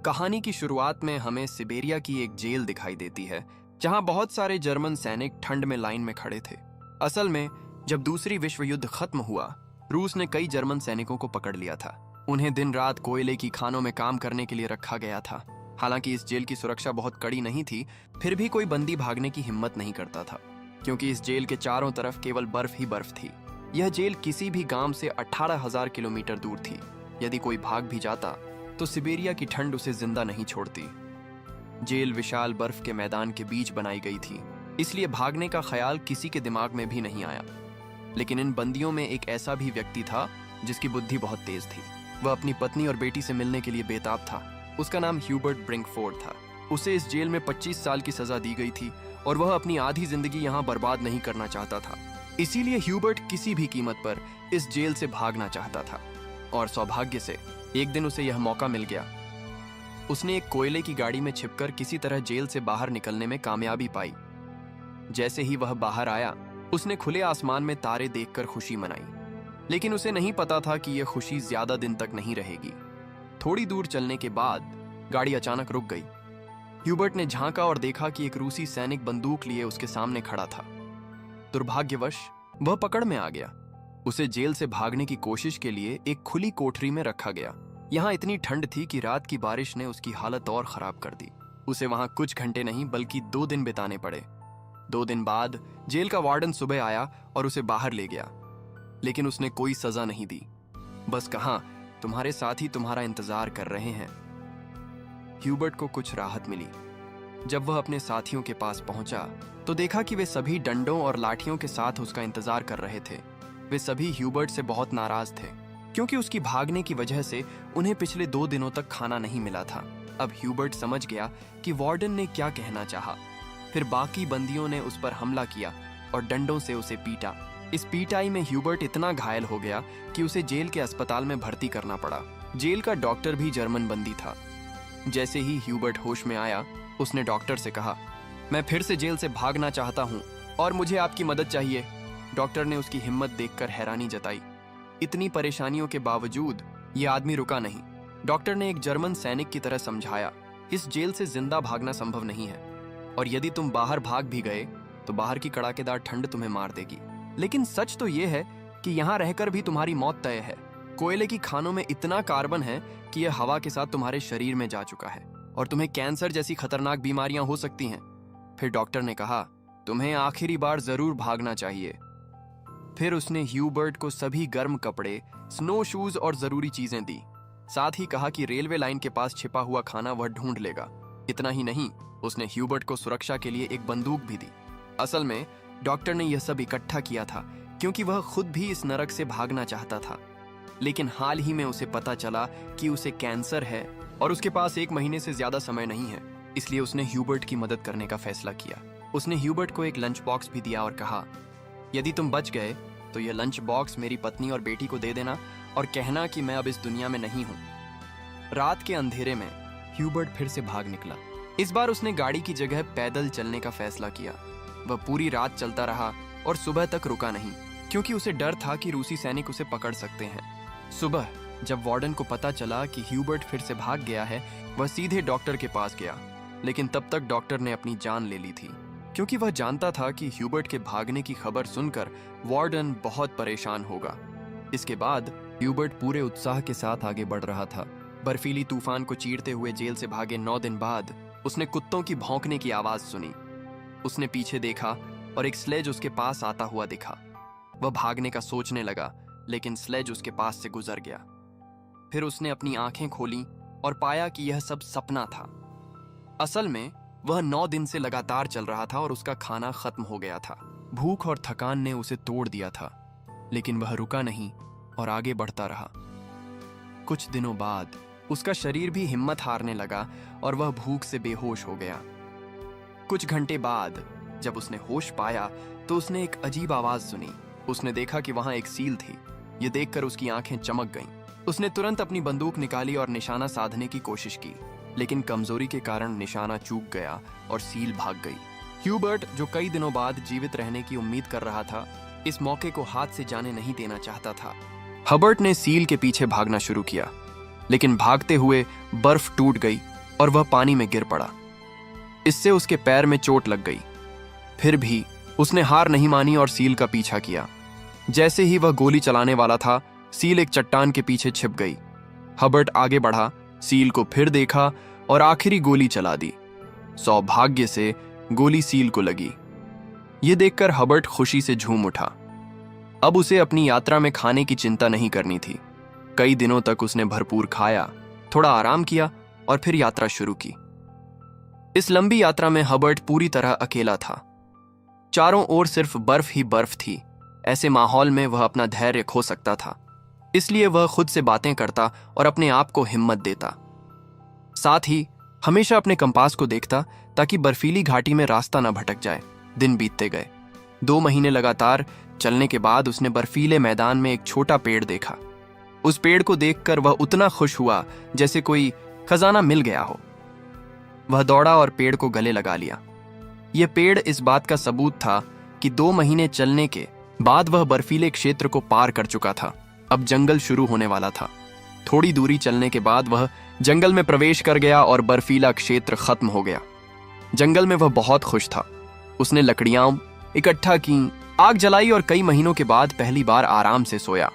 कहानी की शुरुआत में हमें सिबेरिया की एक जेल दिखाई देती है जहां बहुत सारे जर्मन सैनिक ठंड में लाइन में खड़े थे। असल में जब दूसरी विश्व युद्ध खत्म हुआ, रूस ने कई जर्मन सैनिकों को पकड़ लिया था। उन्हें दिन रात कोयले की खानों में काम करने के लिए रखा गया था। हालांकि इस जेल की सुरक्षा बहुत कड़ी नहीं थी, फिर भी कोई बंदी भागने की हिम्मत नहीं करता था, क्योंकि इस जेल के चारों तरफ केवल बर्फ ही बर्फ थी। यह जेल किसी भी गांव से 18,000 किलोमीटर दूर थी। यदि कोई भाग भी जाता तो सिबेरिया की ठंड उसे जिंदा नहीं छोड़ती। जेल विशाल बर्फ के मैदान के बीच बनाई गई थी, इसलिए भागने का ख्याल किसी के दिमाग में भी नहीं आया। लेकिन इन बंदियों में एक ऐसा भी व्यक्ति था जिसकी बुद्धि बहुत तेज थी। वह अपनी पत्नी और बेटी से मिलने के लिए बेताब था। उसका नाम ह्यूबर्ट ब्रिंकफोर्ड था। उसे इस जेल में 25 साल की सजा दी गई थी और वह अपनी आधी जिंदगी यहाँ बर्बाद नहीं करना चाहता था। इसीलिए ह्यूबर्ट किसी भी कीमत पर इस जेल से भागना चाहता था। और सौभाग्य से एक दिन उसे यह मौका मिल गया। उसने एक कोयले की गाड़ी में छिपकर किसी तरह जेल से बाहर निकलने में कामयाबी पाई। जैसे ही वह बाहर आया, उसने खुले आसमान में तारे देखकर खुशी मनाई। लेकिन उसे नहीं पता था कि यह खुशी ज्यादा दिन तक नहीं रहेगी। थोड़ी दूर चलने के बाद गाड़ी अचानक रुक गई। ह्यूबर्ट ने झांका और देखा कि एक रूसी सैनिक बंदूक लिए उसके सामने खड़ा था। दुर्भाग्यवश वह पकड़ में आ गया। उसे जेल से भागने की कोशिश के लिए एक खुली कोठरी में रखा गया। यहाँ इतनी ठंड थी कि रात की बारिश ने उसकी हालत और खराब कर दी। उसे वहां कुछ घंटे नहीं बल्कि 2 दिन बिताने पड़े। 2 दिन बाद जेल का वार्डन सुबह आया और उसे बाहर ले गया। लेकिन उसने कोई सजा नहीं दी, बस कहा, तुम्हारे साथी तुम्हारा इंतजार कर रहे हैं। ह्यूबर्ट को कुछ राहत मिली। जब वह अपने साथियों के पास पहुंचा तो देखा कि वे सभी डंडों और लाठियों के साथ उसका इंतजार कर रहे थे। वे सभी ह्यूबर्ट से बहुत नाराज थे, क्योंकि उसकी भागने की वजह से उन्हें पिछले 2 दिनों तक खाना नहीं मिला था। अब ह्यूबर्ट समझ गया कि वार्डन ने क्या कहना चाहा। फिर बाकी बंदियों ने उस पर हमला किया और डंडों से उसे पीटा। इस पीटाई में ह्यूबर्ट इतना घायल हो गया कि उसे जेल के अस्पताल में भर्ती करना पड़ा। जेल का डॉक्टर भी जर्मन बंदी था। जैसे ही ह्यूबर्ट होश में आया, उसने डॉक्टर से कहा, मैं फिर से जेल से भागना चाहता हूँ और मुझे आपकी मदद चाहिए। डॉक्टर ने उसकी हिम्मत देखकर हैरानी जताई। इतनी परेशानियों के बावजूद ये आदमी रुका नहीं। डॉक्टर ने एक जर्मन सैनिक की तरह समझाया, इस जेल से जिंदा भागना संभव नहीं है, और यदि तुम बाहर भाग भी गए तो बाहर की कड़ाकेदार ठंड तुम्हें मार देगी। लेकिन सच तो ये है कि यहाँ रहकर भी तुम्हारी मौत तय है। कोयले की खानों में इतना कार्बन है कि यह हवा के साथ तुम्हारे शरीर में जा चुका है और तुम्हें कैंसर जैसी खतरनाक बीमारियां हो सकती हैं। फिर डॉक्टर ने कहा, तुम्हें आखिरी बार जरूर भागना चाहिए। फिर उसने ह्यूबर्ट को सभी गर्म कपड़े, स्नो शूज और जरूरी चीजें दी। साथ ही कहा कि रेलवे लाइन के पास छिपा हुआ खाना वह ढूंढ लेगा। इतना ही नहीं, उसने ह्यूबर्ट को सुरक्षा के लिए एक बंदूक भी दी। असल में डॉक्टर ने यह सब इकट्ठा किया था क्योंकि वह खुद भी इस नरक से भागना चाहता था। लेकिन हाल ही में उसे पता चला कि उसे कैंसर है और उसके पास 1 महीने से ज्यादा समय नहीं है। इसलिए उसने ह्यूबर्ट की मदद करने का फैसला किया। उसने ह्यूबर्ट को एक लंच बॉक्स भी दिया और कहा, यदि तुम बच गए तो यह लंच बॉक्स मेरी पत्नी और बेटी को दे देना और कहना कि मैं अब इस दुनिया में नहीं हूं। रात के अंधेरे में ह्यूबर्ट फिर से भाग निकला। इस बार उसने गाड़ी की जगह पैदल चलने का फैसला किया। वह पूरी रात चलता रहा और सुबह तक रुका नहीं, क्योंकि उसे डर था कि रूसी सैनिक उसे पकड़ सकते हैं। सुबह जब वार्डन को पता चला कि ह्यूबर्ट फिर से भाग गया है, वह सीधे डॉक्टर के पास गया। लेकिन तब तक डॉक्टर ने अपनी जान ले ली थी, क्योंकि वह जानता था कि ह्यूबर्ट के भागने की खबर सुनकर वार्डन बहुत परेशान होगा। इसके बाद ह्यूबर्ट पूरे उत्साह के साथ आगे बढ़ रहा था। बर्फीली तूफान को चीरते हुए जेल से भागे 9 दिन बाद उसने कुत्तों की भौंकने की आवाज सुनी। उसने पीछे देखा और एक स्लेज उसके पास आता हुआ दिखा। वह भागने का सोचने लगा, लेकिन स्लेज उसके पास से गुजर गया। फिर उसने अपनी आंखें खोली और पाया कि यह सब सपना था। असल में वह 9 दिन से लगातार चल रहा था और उसका खाना खत्म हो गया था। भूख और थकान ने उसे तोड़ दिया था, लेकिन वह रुका नहीं और आगे बढ़ता रहा। कुछ दिनों बाद उसका शरीर भी हिम्मत हारने लगा और वह भूख से बेहोश हो गया। कुछ घंटे बाद जब उसने होश पाया तो उसने एक अजीब आवाज सुनी। उसने देखा कि वहां एक सील थी। यह देखकर उसकी आंखें चमक गईं। उसने तुरंत अपनी बंदूक निकाली और निशाना साधने की कोशिश की, लेकिन कमजोरी के कारण निशाना चूक गया और सील भाग गई। ह्यूबर्ट, जो कई दिनों बाद जीवित रहने की उम्मीद कर रहा था, इस मौके को हाथ से जाने नहीं देना चाहता था। हबर्ट ने सील के पीछे भागना शुरू किया, लेकिन भागते हुए बर्फ टूट गई और वह पानी में गिर पड़ा। इससे उसके पैर में चोट लग गई। फिर भी उसने हार नहीं मानी और सील का पीछा किया। जैसे ही वह गोली चलाने वाला था, सील एक चट्टान के पीछे छिप गई। हबर्ट आगे बढ़ा, सील को फिर देखा और आखिरी गोली चला दी। सौभाग्य से गोली सील को लगी। यह देखकर हबर्ट खुशी से झूम उठा। अब उसे अपनी यात्रा में खाने की चिंता नहीं करनी थी। कई दिनों तक उसने भरपूर खाया, थोड़ा आराम किया और फिर यात्रा शुरू की। इस लंबी यात्रा में हबर्ट पूरी तरह अकेला था। चारों ओर सिर्फ बर्फ ही बर्फ थी। ऐसे माहौल में वह अपना धैर्य खो सकता था, इसलिए वह खुद से बातें करता और अपने आप को हिम्मत देता। साथ ही हमेशा अपने कंपास को देखता ताकि बर्फीली घाटी में रास्ता न भटक जाए। दिन बीतते गए। 2 महीने लगातार चलने के बाद उसने बर्फीले मैदान में एक छोटा पेड़ देखा। उस पेड़ को देखकर वह उतना खुश हुआ जैसे कोई खजाना मिल गया हो। वह दौड़ा और पेड़ को गले लगा लिया। यह पेड़ इस बात का सबूत था कि 2 महीने चलने के बाद वह बर्फीले क्षेत्र को पार कर चुका था। अब जंगल शुरू होने वाला था। थोड़ी दूरी चलने के बाद वह जंगल में प्रवेश कर गया और बर्फीला क्षेत्र खत्म हो गया। जंगल में वह बहुत खुश था। उसने लकड़ियां इकट्ठा की, आग जलाई और कई महीनों के बाद पहली बार आराम से सोया।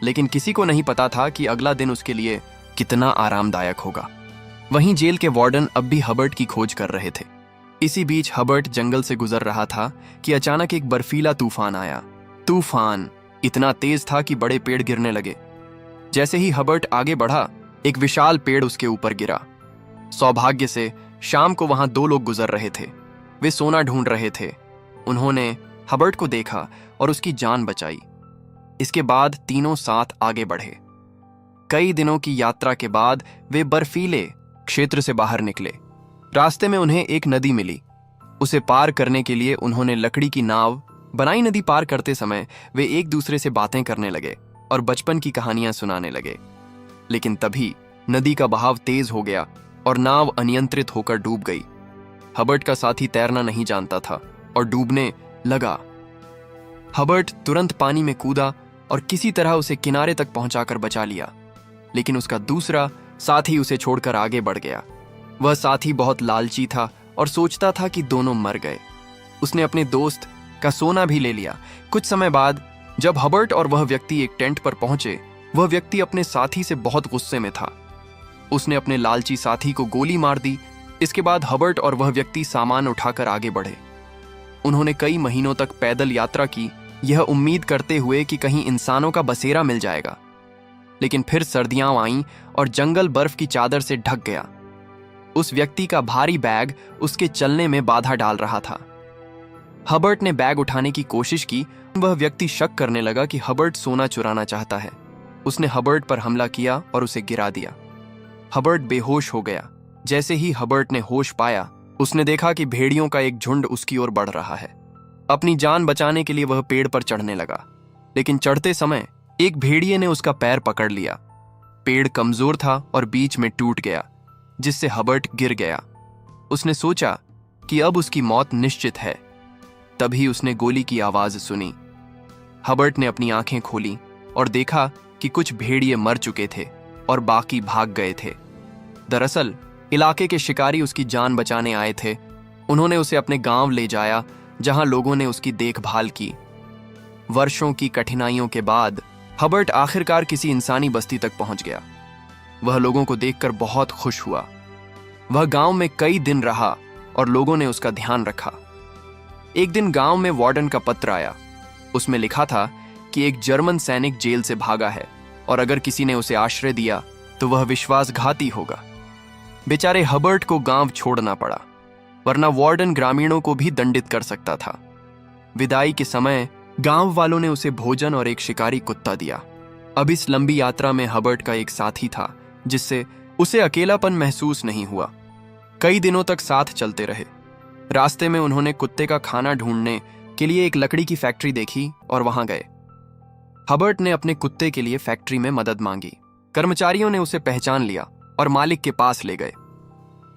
लेकिन किसी को नहीं पता था कि अगला दिन उसके लिए कितना आरामदायक होगा। वहीं जेल के वार्डन अब भी हबर्ट की खोज कर रहे थे। इसी बीच हबर्ट जंगल से गुजर रहा था कि अचानक एक बर्फीला तूफान आया। तूफान इतना तेज था कि बड़े पेड़ गिरने लगे। जैसे ही हबर्ट आगे बढ़ा, एक विशाल पेड़ उसके ऊपर गिरा। सौभाग्य से शाम को वहां 2 लोग गुजर रहे थे। वे सोना ढूंढ रहे थे। उन्होंने हबर्ट को देखा और उसकी जान बचाई। इसके बाद तीनों साथ आगे बढ़े। कई दिनों की यात्रा के बाद वे बर्फीले क्षेत्र से बाहर निकले। रास्ते में उन्हें एक नदी मिली। उसे पार करने के लिए उन्होंने लकड़ी की नाव बनाई। नदी पार करते समय वे एक दूसरे से बातें करने लगे और बचपन की कहानियां सुनाने लगे। लेकिन तभी नदी का बहाव तेज हो गया और नाव अनियंत्रित होकर डूब गई। हबर्ट का साथी तैरना नहीं जानता था और डूबने लगा। हबर्ट तुरंत पानी में कूदा और किसी तरह उसे किनारे तक पहुंचाकर बचा लिया। लेकिन उसका दूसरा साथी उसे छोड़कर आगे बढ़ गया। वह साथी बहुत लालची था और सोचता था कि दोनों मर गए। उसने अपने दोस्त का सोना भी ले लिया। कुछ समय बाद जब हबर्ट और वह व्यक्ति एक टेंट पर पहुंचे, वह व्यक्ति अपने साथी से बहुत गुस्से में था। उसने अपने लालची साथी को गोली मार दी। इसके बाद हबर्ट और वह व्यक्ति सामान उठाकर आगे बढ़े। उन्होंने कई महीनों तक पैदल यात्रा की, यह उम्मीद करते हुए कि कहीं इंसानों का बसेरा मिल जाएगा। लेकिन फिर सर्दियां आईं और जंगल बर्फ की चादर से ढक गया। उस व्यक्ति का भारी बैग उसके चलने में बाधा डाल रहा था। हबर्ट ने बैग उठाने की कोशिश की। वह व्यक्ति शक करने लगा कि हबर्ट सोना चुराना चाहता है। उसने हबर्ट पर हमला किया और उसे गिरा दिया। हबर्ट बेहोश हो गया। जैसे ही हबर्ट ने होश पाया, उसने देखा कि भेड़ियों का एक झुंड उसकी ओर बढ़ रहा है। अपनी जान बचाने के लिए वह पेड़ पर चढ़ने लगा। लेकिन चढ़ते समय एक भेड़िए ने उसका पैर पकड़ लिया। पेड़ कमजोर था और बीच में टूट गया, जिससे हबर्ट गिर गया। उसने सोचा कि अब उसकी मौत निश्चित है। तभी उसने गोली की आवाज सुनी। हबर्ट ने अपनी आंखें खोली और देखा कि कुछ भेड़िए मर चुके थे और बाकी भाग गए थे। दरअसल इलाके के शिकारी उसकी जान बचाने आए थे। उन्होंने उसे अपने गांव ले जाया, जहां लोगों ने उसकी देखभाल की। वर्षों की कठिनाइयों के बाद हबर्ट आखिरकार किसी इंसानी बस्ती तक पहुंच गया। वह लोगों को देखकर बहुत खुश हुआ। वह गांव में कई दिन रहा और लोगों ने उसका ध्यान रखा। एक दिन गांव में वार्डन का पत्र आया। उसमें लिखा था कि एक जर्मन सैनिक जेल से भागा है और अगर किसी ने उसे आश्रय दिया तो वह विश्वासघाती होगा। बेचारे हबर्ट को गांव छोड़ना पड़ा, वरना वार्डन ग्रामीणों को भी दंडित कर सकता था। विदाई के समय गांव वालों ने उसे भोजन और एक शिकारी कुत्ता दिया। अब इस लंबी यात्रा में हबर्ट का एक साथी था, जिससे उसे अकेलापन महसूस नहीं हुआ। कई दिनों तक साथ चलते रहे। रास्ते में उन्होंने कुत्ते का खाना ढूंढने के लिए एक लकड़ी की फैक्ट्री देखी और वहां गए। हबर्ट ने अपने कुत्ते के लिए फैक्ट्री में मदद मांगी। कर्मचारियों ने उसे पहचान लिया और मालिक के पास ले गए।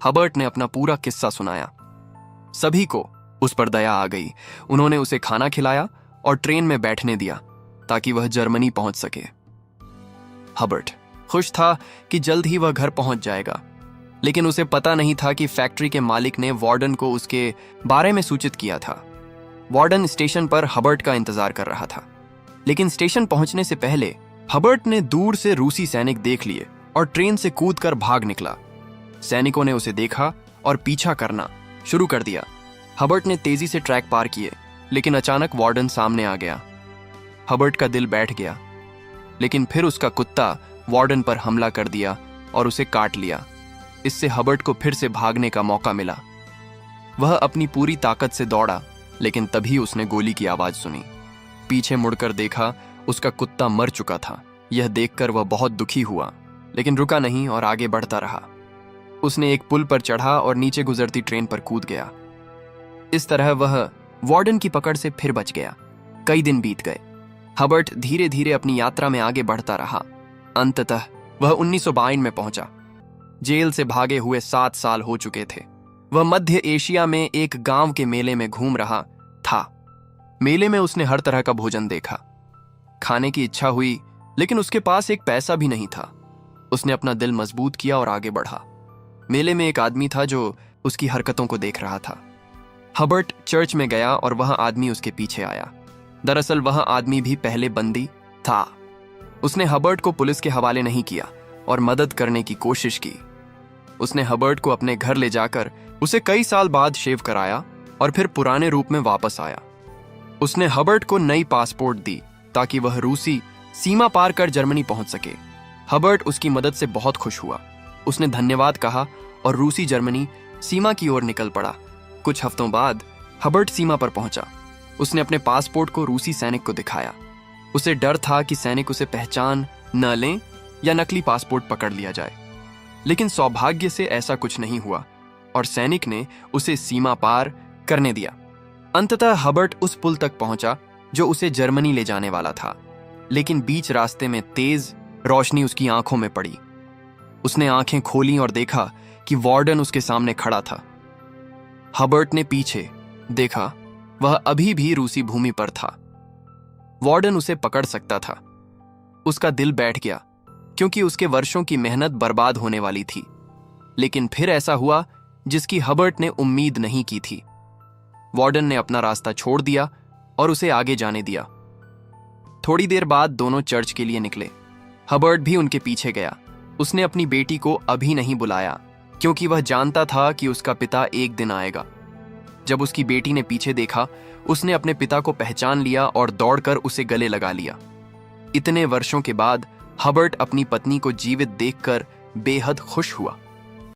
हबर्ट ने अपना पूरा किस्सा सुनाया। सभी को उस पर दया आ गई। उन्होंने उसे खाना खिलाया और ट्रेन में बैठने दिया ताकि वह जर्मनी पहुंच सके। हबर्ट खुश था कि जल्द ही वह घर पहुंच जाएगा। लेकिन उसे पता नहीं था कि फैक्ट्री के मालिक ने वार्डन को उसके बारे में सूचित किया था। वार्डन स्टेशन पर हबर्ट का इंतजार कर रहा था, लेकिन स्टेशन पहुंचने से पहले हबर्ट ने दूर से रूसी सैनिक देख लिए और ट्रेन से कूदकर भाग निकला। सैनिकों ने उसे देखा और पीछा करना शुरू कर दिया। हबर्ट ने तेजी से ट्रैक पार किए, लेकिन अचानक वार्डन सामने आ गया। हबर्ट का दिल बैठ गया, लेकिन फिर उसका कुत्ता वार्डन पर हमला कर दिया और उसे काट लिया। इससे हबर्ट को फिर से भागने का मौका मिला। वह अपनी पूरी ताकत से दौड़ा, लेकिन तभी उसने गोली की आवाज सुनी। पीछे मुड़कर देखा, उसका कुत्ता मर चुका था। यह देखकर वह बहुत दुखी हुआ, लेकिन रुका नहीं और आगे बढ़ता रहा। उसने एक पुल पर चढ़ा और नीचे गुजरती ट्रेन पर कूद गया। इस तरह वह वार्डन की पकड़ से फिर बच गया। कई दिन बीत गए। हबर्ट धीरे धीरे अपनी यात्रा में आगे बढ़ता रहा। अंततः वह 1952 में पहुंचा। जेल से भागे हुए 7 साल हो चुके थे। वह मध्य एशिया में एक गांव के मेले में घूम रहा था। मेले में उसने हर तरह का भोजन देखा। खाने की इच्छा हुई, लेकिन उसके पास एक पैसा भी नहीं था। उसने अपना दिल मजबूत किया और आगे बढ़ा। मेले में एक आदमी था जो उसकी हरकतों को देख रहा था। हबर्ट चर्च में गया और वह आदमी उसके पीछे आया। दरअसल वह आदमी भी पहले बंदी था। उसने हबर्ट को पुलिस के हवाले नहीं किया और मदद करने की कोशिश की। उसने हबर्ट को अपने घर ले जाकर उसे कई साल बाद शेव कराया और फिर पुराने रूप में वापस आया। उसने हबर्ट को नई पासपोर्ट दी ताकि वह रूसी सीमा पार कर जर्मनी पहुंच सके। हबर्ट उसकी मदद से बहुत खुश हुआ। उसने धन्यवाद कहा और रूसी जर्मनी सीमा की ओर निकल पड़ा। कुछ हफ्तों बाद हबर्ट सीमा पर पहुंचा। उसने अपने पासपोर्ट को रूसी सैनिक को दिखाया। उसे डर था कि सैनिक उसे पहचान न लें या नकली पासपोर्ट पकड़ लिया जाए, लेकिन सौभाग्य से ऐसा कुछ नहीं हुआ और सैनिक ने उसे सीमा पार करने दिया। अंततः हबर्ट उस पुल तक पहुंचा जो उसे जर्मनी ले जाने वाला था, लेकिन बीच रास्ते में तेज रोशनी उसकी आंखों में पड़ी। उसने आंखें खोली और देखा कि वार्डन उसके सामने खड़ा था। हबर्ट ने पीछे देखा, वह अभी भी रूसी भूमि पर था। वार्डन उसे पकड़ सकता था। उसका दिल बैठ गया, क्योंकि उसके वर्षों की मेहनत बर्बाद होने वाली थी। लेकिन फिर ऐसा हुआ जिसकी हबर्ट ने उम्मीद नहीं की थी। वार्डन ने अपना रास्ता छोड़ दिया और उसे आगे जाने दिया। थोड़ी देर बाद दोनों चर्च के लिए निकले। हबर्ट भी उनके पीछे गया। उसने अपनी बेटी को अभी नहीं बुलाया, क्योंकि वह जानता था कि उसका पिता एक दिन आएगा। जब उसकी बेटी ने पीछे देखा, उसने अपने पिता को पहचान लिया और दौड़कर उसे गले लगा लिया। इतने वर्षों के बाद हबर्ट अपनी पत्नी को जीवित देखकर बेहद खुश हुआ।